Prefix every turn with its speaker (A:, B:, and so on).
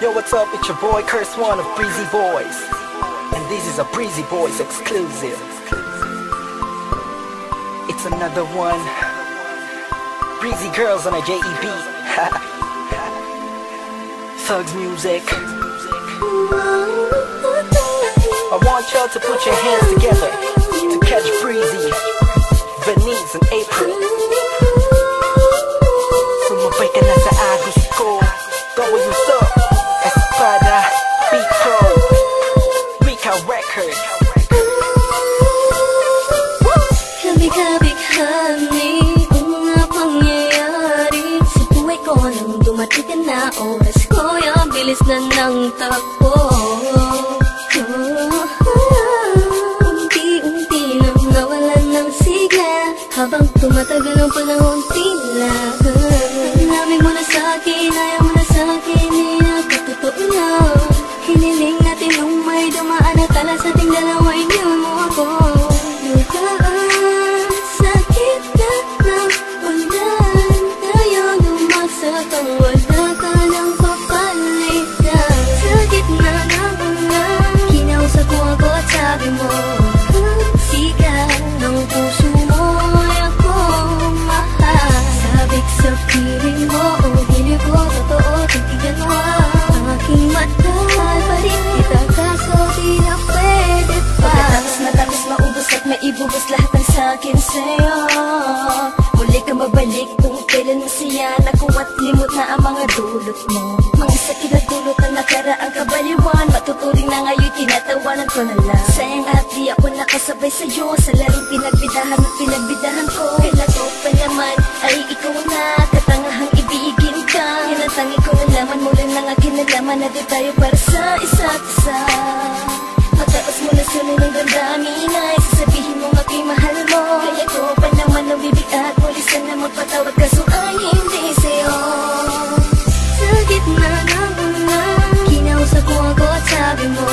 A: Yo, what's up? It's your boy Curse One of Breezy Boys, and this is a Breezy Boys exclusive. It's another one. Breezy Girls on a JEB. Thugs music. I want y'all to put your hands together to catch Breezy, Venice, and April. Sumabay ka na sa agos ko. W's up, Espada, Beat Pro, Mika Record.
B: Kabig-kabig-hami ang mga pangyayari sa buhay ko nang dumating ka na. Oras ko yung bilis na ng takbo. Unti-unti nang nawalan ng sigla habang tumatagal ang panahon tila. Namin mo na sa'kin, ayaw mo na sa'kin, di nakatotoo na. Hiniling natin nung may dumaan at tala sa ating dalawa, iniwan mo ako. Luhaan, sakit na ulan, ayaw lumasak ang wala ka ng papalitan. Sakit na ng ulan, kinausap mo ako at sabi mo, sigaw ng puso mo ay ako mahal. Sabik sa piling mo, o hilig ko, totoo, titigan mo ang aking mata. Mahal pa rin kita, kaso di na pwede pa. Pagkatapos matapos maubos at maibubos lahat ng sakin sa'yo, muli ka mabalik kung kailan masaya na ko at limot na ang mga dulot mo. Mga sakit na dulot ang nakaraang kabaliwan, matuturing na ngayon tinatawanan ko na lang. Sayang at di ako nakasabay sa'yo sa larong pinagbidahan at pinagbidahan ko. Kailan ko pa naman ay ikaw na katangahang ibigin ka. Yan ang tangi ko nalaman mo lang ang akin nalaman na di tayo para sa isa't isa. Matapos mo na sunod ng damdamin ay sasabihin mo aking mahal mo. Kaya ko pa naman ang bibig at muli sana magpatawad kaso ay hindi sa'yo. Sa gitna ng ulan, kinausap mo ako at sabi mo,